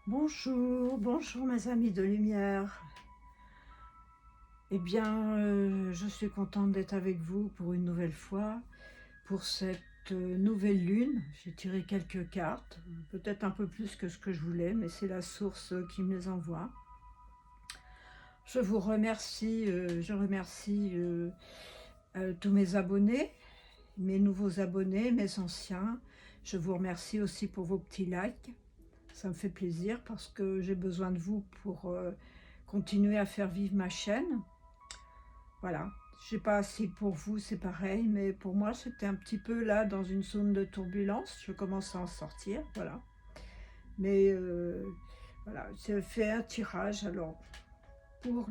Bonjour, bonjour mes amis de lumière. Eh bien, je suis contente d'être avec vous pour une nouvelle fois, pour cette nouvelle lune. J'ai tiré quelques cartes, peut-être un peu plus que ce que je voulais, mais c'est la source qui me les envoie. Je vous remercie, je remercie tous mes abonnés, mes nouveaux abonnés, mes anciens. Je vous remercie aussi pour vos petits likes. Ça me fait plaisir parce que j'ai besoin de vous pour continuer à faire vivre ma chaîne. Voilà, je sais pas si pour vous c'est pareil, mais pour moi c'était un petit peu là dans une zone de turbulence. Je commence à en sortir, voilà. Mais voilà, j'ai fait un tirage alors pour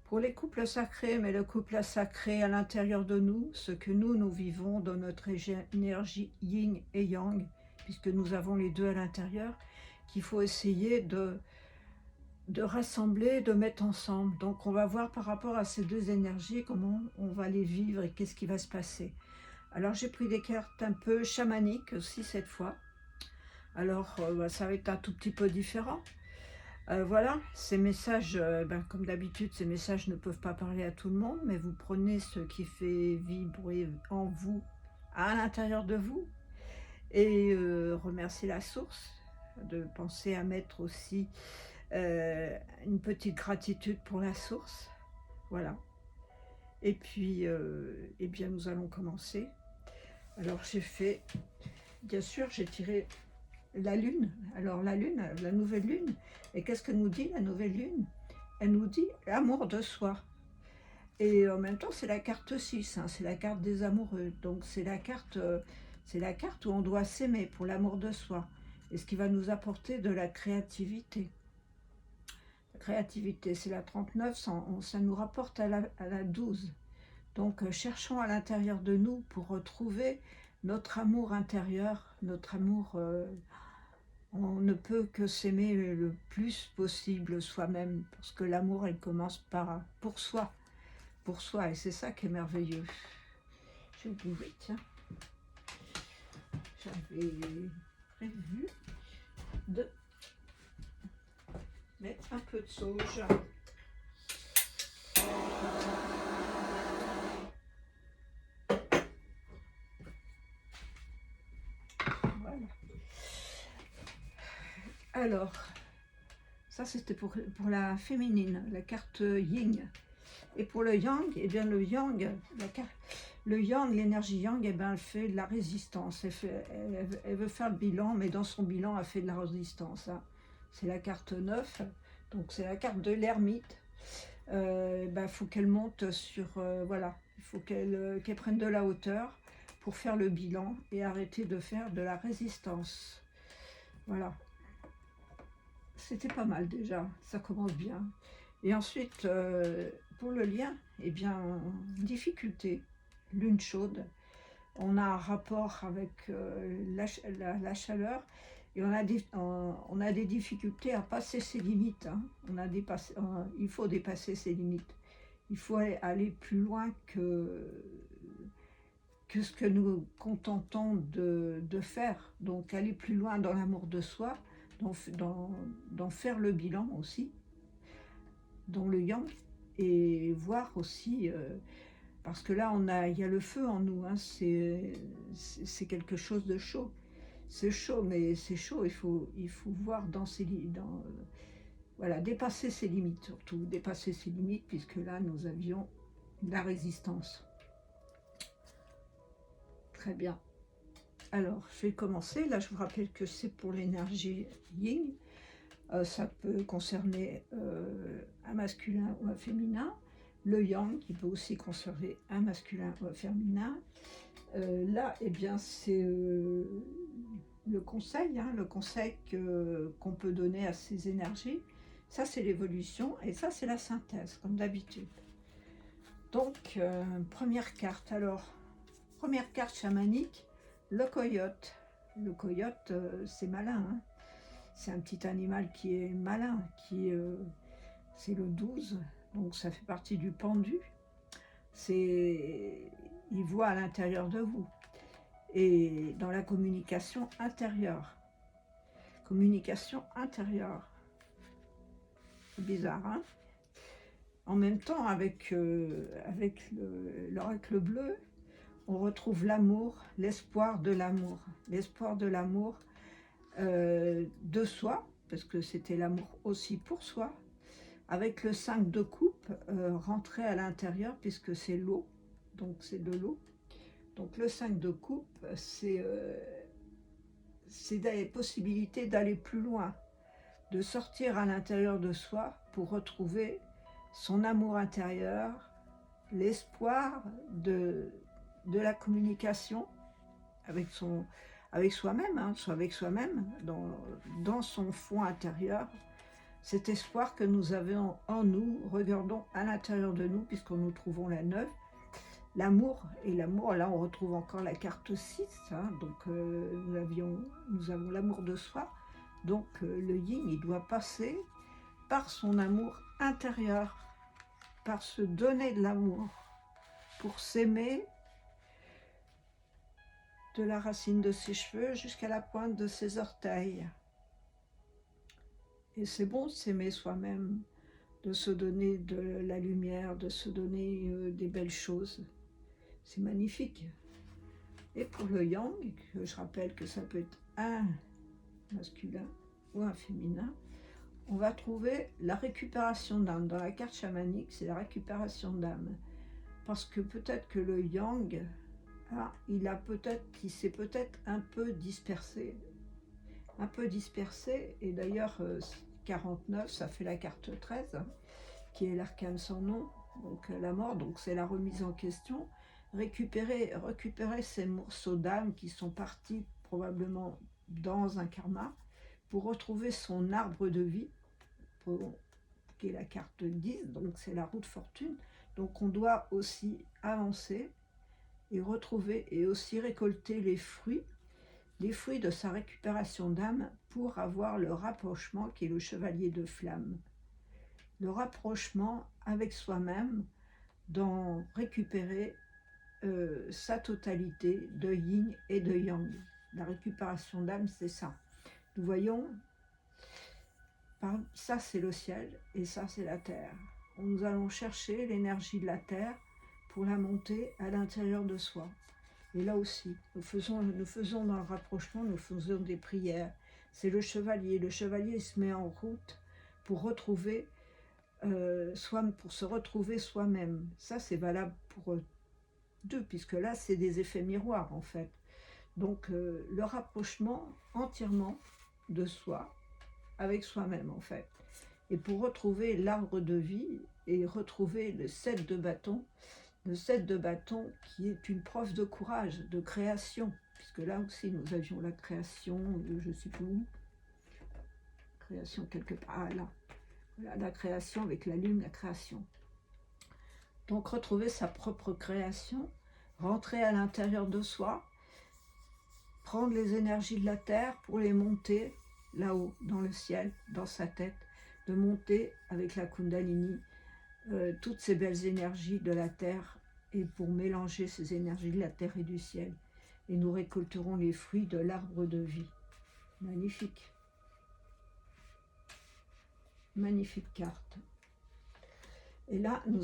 pour les couples sacrés, mais le couple sacré à l'intérieur de nous, ce que nous vivons dans notre énergie yin et yang, puisque nous avons les deux à l'intérieur, qu'il faut essayer de rassembler, de mettre ensemble. Donc on va voir par rapport à ces deux énergies, comment on va les vivre et qu'est-ce qui va se passer. Alors j'ai pris des cartes un peu chamaniques aussi cette fois. Alors ça va être un tout petit peu différent. Voilà, ces messages, comme d'habitude, ces messages ne peuvent pas parler à tout le monde, mais vous prenez ce qui fait vibrer en vous, à l'intérieur de vous, et remerciez la source, de penser à mettre aussi une petite gratitude pour la source, voilà. Et puis, eh bien, nous allons commencer. Alors, j'ai fait, bien sûr, j'ai tiré la lune. Alors, la lune, la nouvelle lune. Et qu'est-ce que nous dit la nouvelle lune? Elle nous dit l'amour de soi. Et en même temps, c'est la carte 6, hein, c'est la carte des amoureux. Donc, c'est la carte où on doit s'aimer pour l'amour de soi. Et ce qui va nous apporter de la créativité. Créativité, c'est la 39, ça nous rapporte à la 12. Donc cherchons à l'intérieur de nous pour retrouver notre amour intérieur, notre amour, on ne peut que s'aimer le plus possible soi-même, parce que l'amour, elle commence par pour soi, et c'est ça qui est merveilleux. J'ai oublié, tiens, j'avais prévu de mettre un peu de sauge. Voilà. Alors, ça c'était pour la féminine, la carte yin. Et pour le yang, eh bien le yang, le yang, l'énergie yang, eh bien, elle fait de la résistance. Elle veut faire le bilan, mais dans son bilan, elle fait de la résistance, hein. C'est la carte 9, donc c'est la carte de l'ermite. Faut qu'elle monte sur... voilà, il faut qu'elle prenne de la hauteur pour faire le bilan et arrêter de faire de la résistance. Voilà. C'était pas mal déjà, ça commence bien. Et ensuite, pour le lien, eh bien, difficulté, lune chaude. On a un rapport avec la chaleur et on a des difficultés à passer ses limites, hein. Il faut dépasser ses limites. Il faut aller plus loin que ce que nous contentons de faire. Donc aller plus loin dans l'amour de soi, d'en faire le bilan aussi, dans le yang, et voir aussi, parce que là il y a le feu en nous, hein, c'est quelque chose de chaud. C'est chaud, mais c'est chaud, il faut voir voilà, dépasser ses limites, surtout dépasser ses limites, puisque là nous avions la résistance. Très bien. Alors, je vais commencer. Là, je vous rappelle que c'est pour l'énergie yin. Ça peut concerner un masculin ou un féminin. Le yang, qui peut aussi concerner un masculin ou un féminin. Là, eh bien, c'est le conseil, hein, le conseil qu'on peut donner à ces énergies. Ça, c'est l'évolution, et ça, c'est la synthèse, comme d'habitude. Donc, première carte. Alors, première carte chamanique, le coyote. Le coyote, c'est malin, hein. C'est un petit animal qui est malin, c'est le 12, donc ça fait partie du pendu. Il voit à l'intérieur de vous et dans la communication intérieure. communication intérieure. C'est bizarre, hein? En même temps, avec l'oracle bleu, on retrouve l'amour, l'espoir de l'amour. L'espoir de l'amour de soi, parce que c'était l'amour aussi pour soi. Avec le 5 de coupe, rentrer à l'intérieur, puisque c'est l'eau, donc c'est de l'eau. Donc le 5 de coupe, c'est la possibilité d'aller plus loin, de sortir à l'intérieur de soi pour retrouver son amour intérieur, l'espoir de la communication avec soi-même, hein, avec soi-même, dans son fond intérieur, cet espoir que nous avons en nous. Regardons à l'intérieur de nous, puisque nous trouvons la 9, l'amour. Et l'amour, là on retrouve encore la carte 6, hein, donc nous avons l'amour de soi. Donc le yin, il doit passer par son amour intérieur, par se donner de l'amour, pour s'aimer de la racine de ses cheveux jusqu'à la pointe de ses orteils. Et c'est bon de s'aimer soi-même, de se donner de la lumière, de se donner des belles choses. C'est magnifique. Et pour le yang, je rappelle que ça peut être un masculin ou un féminin, on va trouver la récupération d'âme. Dans la carte chamanique, c'est la récupération d'âme. Parce que peut-être que le yang, il s'est peut-être un peu dispersé. Et d'ailleurs 49, ça fait la carte 13, hein, qui est l'arcane sans nom, donc la mort, donc c'est la remise en question. Récupérer ces morceaux d'âme qui sont partis probablement dans un karma, pour retrouver son arbre de vie, qui est la carte 10, donc c'est la roue de fortune. Donc on doit aussi avancer et retrouver et aussi récolter les fruits de sa récupération d'âme, pour avoir le rapprochement qui est le chevalier de flamme. Le rapprochement avec soi-même, d'en récupérer sa totalité de yin et de yang. La récupération d'âme, c'est ça. Nous voyons, ça c'est le ciel et ça c'est la terre. Nous allons chercher l'énergie de la terre pour la monter à l'intérieur de soi. Et là aussi, nous faisons dans le rapprochement, nous faisons des prières. C'est le chevalier. Le chevalier se met en route pour retrouver pour se retrouver soi-même. Ça, c'est valable pour deux, puisque là, c'est des effets miroirs, en fait. Donc, le rapprochement entièrement de soi, avec soi-même, en fait. Et pour retrouver l'arbre de vie et retrouver le 7 de bâton, qui est une preuve de courage, de création, puisque là aussi nous avions la création, je ne sais plus où, création quelque part, là. Voilà, la création avec la lune, la création. Donc retrouver sa propre création, rentrer à l'intérieur de soi, prendre les énergies de la terre pour les monter là-haut, dans le ciel, dans sa tête, de monter avec la Kundalini, toutes ces belles énergies de la terre, et pour mélanger ces énergies de la terre et du ciel. Et nous récolterons les fruits de l'arbre de vie. Magnifique. Magnifique carte. Et là, nous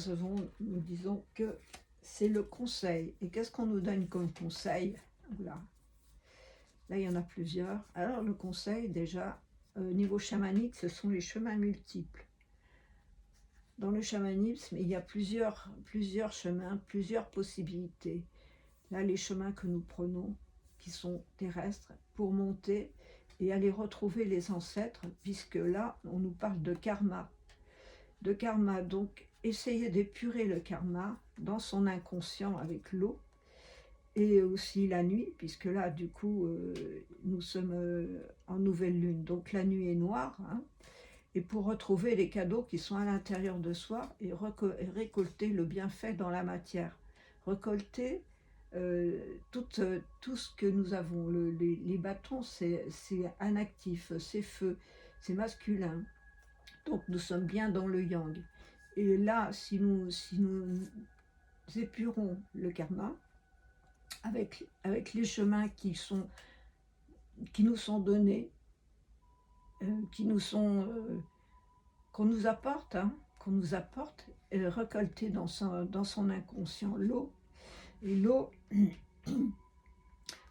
disons que c'est le conseil. Et qu'est-ce qu'on nous donne comme conseil? Là, il y en a plusieurs. Alors, le conseil, déjà, au niveau chamanique, ce sont les chemins multiples. Dans le chamanisme, il y a plusieurs chemins, plusieurs possibilités. Là, les chemins que nous prenons, qui sont terrestres, pour monter et aller retrouver les ancêtres, puisque là, on nous parle de karma. Donc essayer d'épurer le karma dans son inconscient avec l'eau, et aussi la nuit, puisque là, du coup, nous sommes en nouvelle lune, donc la nuit est noire, hein, et pour retrouver les cadeaux qui sont à l'intérieur de soi et récolter le bienfait dans la matière. Récolter tout ce que nous avons. Les bâtons, c'est un actif, c'est feu, c'est masculin. Donc nous sommes bien dans le yang. Et là, si nous épurons le karma, avec les chemins qui nous sont donnés, qui nous sont, qu'on nous apporte, récoltée dans son inconscient, l'eau. Et l'eau,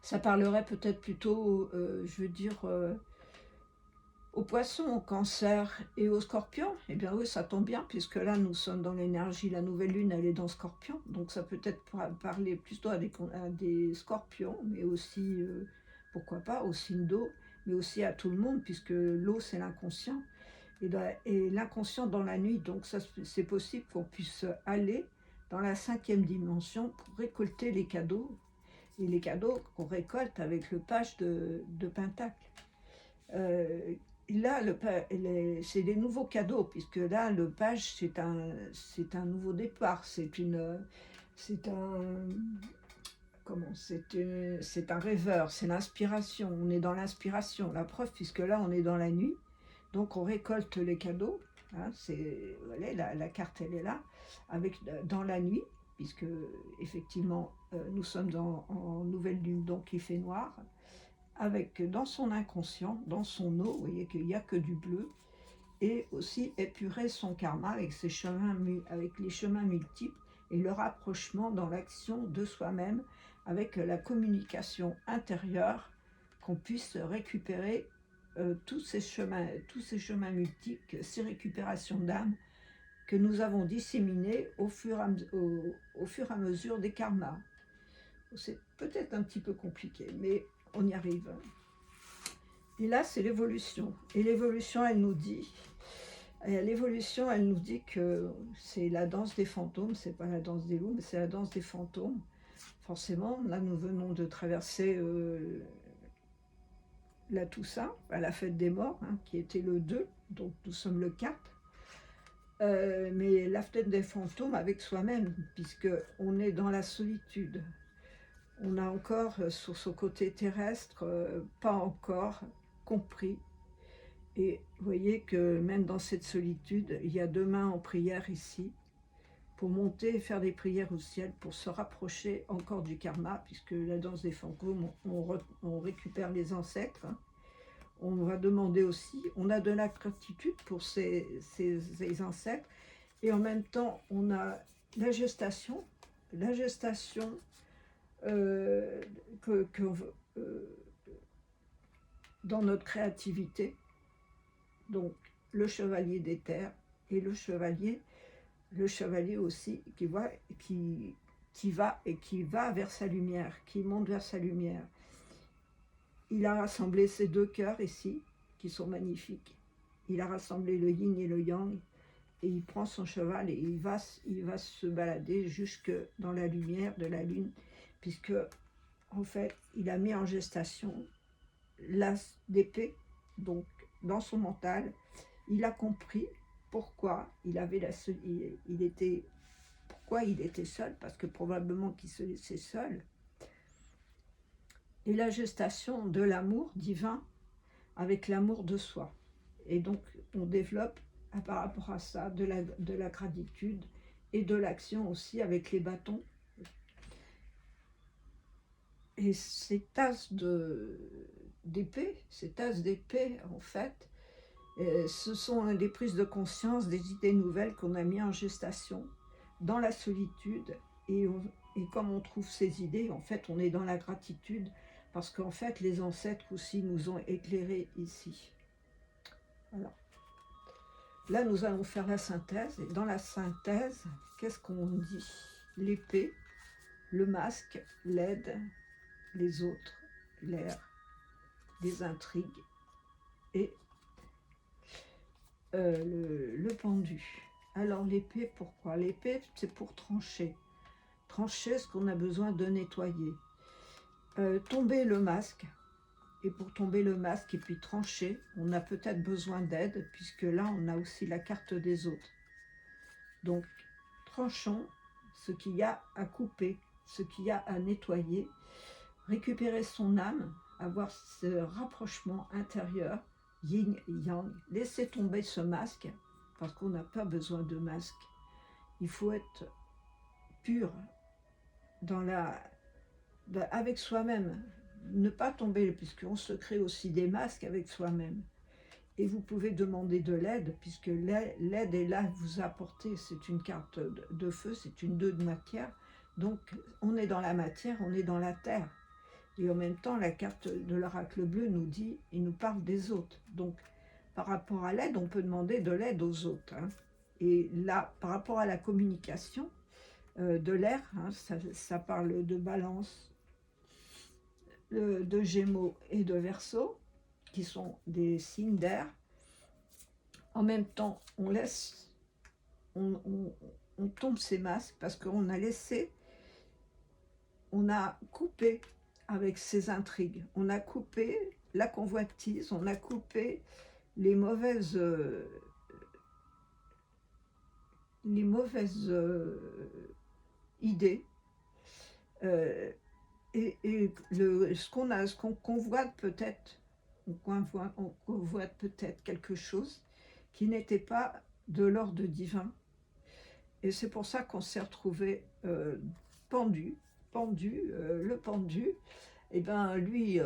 ça parlerait peut-être plutôt, je veux dire, aux poissons, au cancer et aux scorpions. Eh bien oui, ça tombe bien, puisque là, nous sommes dans l'énergie, la nouvelle lune, elle est dans Scorpion, donc ça peut être parler plutôt à des scorpions, mais aussi, pourquoi pas, au signe d'eau, mais aussi à tout le monde, puisque l'eau, c'est l'inconscient. Et l'inconscient dans la nuit, donc ça, c'est possible qu'on puisse aller dans la 5e dimension pour récolter les cadeaux, et les cadeaux qu'on récolte avec le page de Pentacle. Là, c'est des nouveaux cadeaux, puisque là, le page, c'est un nouveau départ, c'est un rêveur, c'est l'inspiration, on est dans l'inspiration, la preuve, puisque là, on est dans la nuit, donc on récolte les cadeaux, hein, voilà, la carte, elle est là, dans la nuit, puisque, effectivement, nous sommes en nouvelle lune, donc il fait noir, avec dans son inconscient, dans son eau, vous voyez qu'il n'y a que du bleu, et aussi épurer son karma avec avec les chemins multiples et le rapprochement dans l'action de soi-même avec la communication intérieure, qu'on puisse récupérer tous ces chemins multiples, ces récupérations d'âme que nous avons disséminées au fur et à mesure des karmas. C'est peut-être un petit peu compliqué, mais on y arrive. Et là, c'est l'évolution. Et l'évolution, elle nous dit que c'est la danse des fantômes, c'est pas la danse des loups, mais c'est la danse des fantômes. Forcément, là, nous venons de traverser la Toussaint, la fête des morts, hein, qui était le 2, donc nous sommes le 4. Mais la fête des fantômes avec soi-même, puisque on est dans la solitude. On a encore, sur ce côté terrestre, pas encore compris. Et vous voyez que même dans cette solitude, il y a 2 mains en prière ici, pour monter et faire des prières au ciel, pour se rapprocher encore du karma, puisque la danse des fantômes, on récupère les ancêtres. Hein. On va demander aussi, on a de la gratitude pour ces ancêtres, et en même temps, on a la gestation que dans notre créativité, donc le chevalier des terres et le chevalier aussi qui va vers sa lumière, qui monte vers sa lumière. Il a rassemblé ces 2 cœurs ici, qui sont magnifiques. Il a rassemblé le yin et le yang, et il prend son cheval et il va se balader jusque dans la lumière de la lune, puisque en fait, il a mis en gestation l'as d'épée, donc dans son mental, il a compris pourquoi pourquoi il était seul, parce que probablement qu'il se laissait seul, et la gestation de l'amour divin avec l'amour de soi. Et donc, on développe par rapport à ça de la gratitude et de l'action aussi avec les bâtons. Et ces tasses d'épée, en fait, ce sont des prises de conscience, des idées nouvelles qu'on a mis en gestation dans la solitude. Et comme on trouve ces idées, en fait, on est dans la gratitude, parce qu'en fait, les ancêtres aussi nous ont éclairés ici. Alors, là, nous allons faire la synthèse. Et dans la synthèse, qu'est-ce qu'on dit? L'épée, le masque, l'aide, les autres, l'air, les intrigues et le pendu. Alors l'épée, pourquoi? L'épée, c'est pour trancher. Trancher ce qu'on a besoin de nettoyer. Tomber le masque. Et pour tomber le masque et puis trancher, on a peut-être besoin d'aide, puisque là, on a aussi la carte des autres. Donc, tranchons ce qu'il y a à couper, ce qu'il y a à nettoyer, récupérer son âme, avoir ce rapprochement intérieur, yin-yang, laisser tomber ce masque, parce qu'on n'a pas besoin de masque. Il faut être pur avec soi-même, ne pas tomber, puisqu'on se crée aussi des masques avec soi-même. et vous pouvez demander de l'aide, puisque l'aide est là, vous apporter, c'est une carte de feu, c'est une 2 de matière, donc on est dans la matière, on est dans la terre. Et en même temps, la carte de l'oracle bleu nous dit, il nous parle des autres. Donc, par rapport à l'aide, on peut demander de l'aide aux autres. Hein. Et là, par rapport à la communication de l'air, hein, ça parle de balance, de Gémeaux et de Verseau, qui sont des signes d'air. En même temps, on laisse, on tombe ces masques parce qu'on a laissé, on a coupé avec ces intrigues, on a coupé la convoitise, on a coupé les mauvaises idées, ce qu'on convoite peut-être, on convoite peut-être quelque chose qui n'était pas de l'ordre divin. Et c'est pour ça qu'on s'est retrouvé pendu, le pendu. Et ben lui,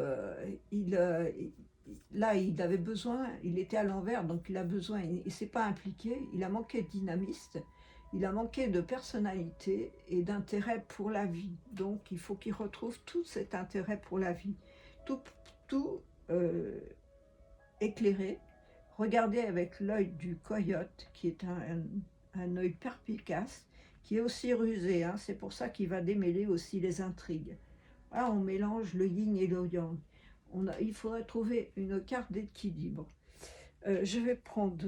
là, il avait besoin, il était à l'envers, donc il a besoin, il ne s'est pas impliqué, il a manqué de dynamisme, il a manqué de personnalité et d'intérêt pour la vie. Donc il faut qu'il retrouve tout cet intérêt pour la vie, tout éclairé. Regardez avec l'œil du coyote, qui est un œil perspicace, qui est aussi rusé, hein, c'est pour ça qu'il va démêler aussi les intrigues. Là, on mélange le yin et le yang. Il faudrait trouver une carte d'équilibre. Je vais prendre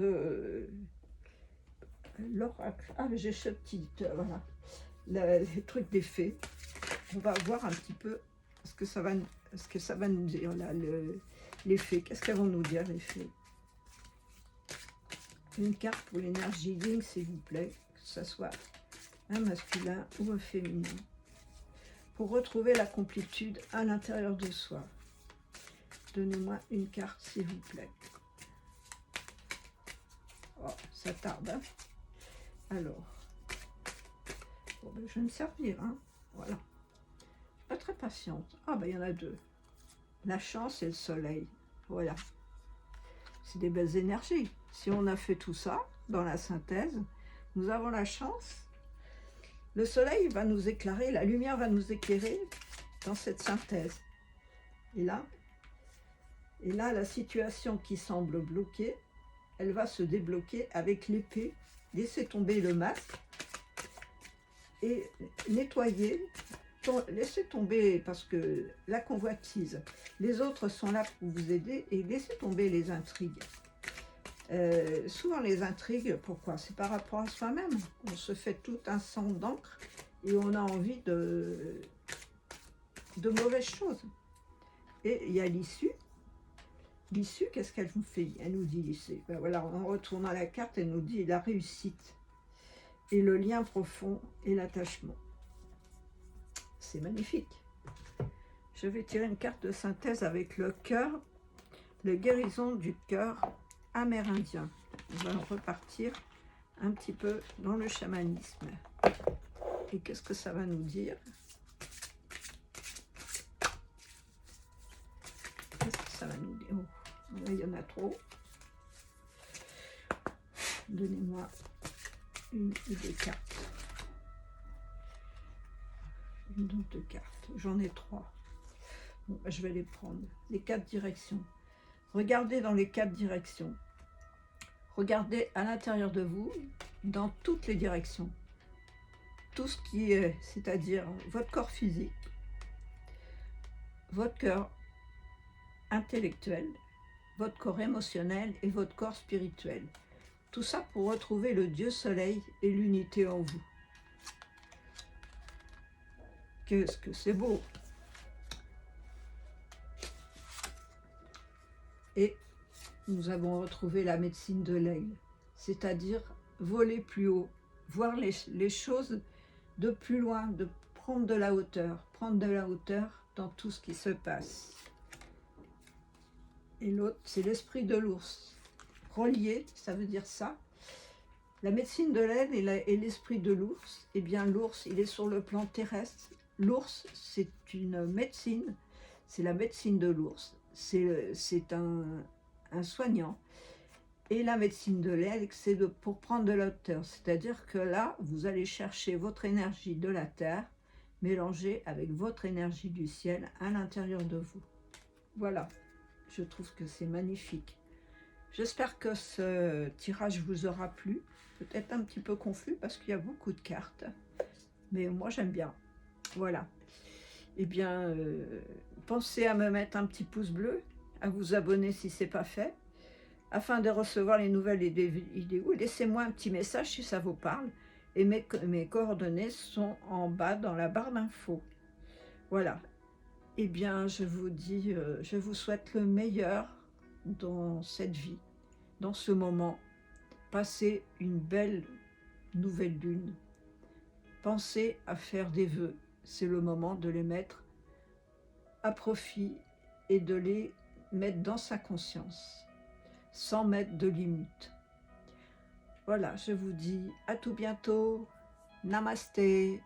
l'oracle. Ah, j'ai ce petit, voilà, les trucs des fées. On va voir un petit peu ce que ça va nous dire, là, les fées. Qu'est-ce qu'elles vont nous dire, les fées? Une carte pour l'énergie yin, s'il vous plaît, que ce soit un masculin ou un féminin, pour retrouver la complétude à l'intérieur de soi. Donnez-moi une carte, s'il vous plaît. Oh, ça tarde, hein. Alors, bon, ben, je vais me servir, hein. Voilà. Je suis pas très patiente. Ah, ben, il y en a deux. La chance et le soleil. Voilà. C'est des belles énergies. Si on a fait tout ça dans la synthèse, nous avons la chance. Le soleil va nous éclairer, la lumière va nous éclairer dans cette synthèse. Et là, la situation qui semble bloquée, elle va se débloquer avec l'épée. Laissez tomber le masque et nettoyer. Laissez tomber, parce que la convoitise, les autres sont là pour vous aider, et laissez tomber les intrigues. Souvent les intrigues, pourquoi? C'est par rapport à soi-même. On se fait tout un sang d'encre et on a envie de mauvaises choses. Et il y a l'issue. L'issue, qu'est-ce qu'elle nous fait? Elle nous dit ici, ben voilà, en retournant la carte, elle nous dit la réussite et le lien profond et l'attachement. C'est magnifique. Je vais tirer une carte de synthèse avec le cœur, le guérison du cœur amérindien. On va repartir un petit peu dans le chamanisme. Et qu'est-ce que ça va nous dire? Qu'est-ce que ça va nous dire? Oh, là, il y en a trop. Donnez-moi une ou deux cartes. Une ou deux cartes. J'en ai trois. Bon, je vais les prendre. Les 4 directions. Regardez dans les 4 directions. Regardez à l'intérieur de vous, dans toutes les directions. Tout ce qui est, c'est-à-dire votre corps physique, votre cœur intellectuel, votre corps émotionnel et votre corps spirituel. Tout ça pour retrouver le Dieu Soleil et l'unité en vous. Qu'est-ce que c'est beau! Et nous avons retrouvé la médecine de l'aigle, c'est-à-dire voler plus haut, voir les choses de plus loin, de prendre de la hauteur dans tout ce qui se passe. Et l'autre, c'est l'esprit de l'ours. Relié, ça veut dire ça. La médecine de l'aigle et l'esprit de l'ours, eh bien l'ours, il est sur le plan terrestre. L'ours, c'est une médecine, c'est la médecine de l'ours. C'est un soignant Et la médecine de l'air, c'est pour prendre de la hauteur. C'est-à-dire que là, vous allez chercher votre énergie de la terre, mélangée avec votre énergie du ciel à l'intérieur de vous. Voilà, je trouve que c'est magnifique. J'espère que ce tirage vous aura plu. Peut-être un petit peu confus parce qu'il y a beaucoup de cartes. Mais moi, j'aime bien. Voilà. Eh bien, pensez à me mettre un petit pouce bleu, à vous abonner si ce n'est pas fait, afin de recevoir les nouvelles vidéos. Laissez-moi un petit message si ça vous parle. Et mes coordonnées sont en bas dans la barre d'infos. Voilà. Eh bien, je vous dis, je vous souhaite le meilleur dans cette vie, dans ce moment. Passez une belle nouvelle lune. Pensez à faire des vœux. C'est le moment de les mettre à profit et de les mettre dans sa conscience, sans mettre de limite. Voilà, je vous dis à tout bientôt. Namasté.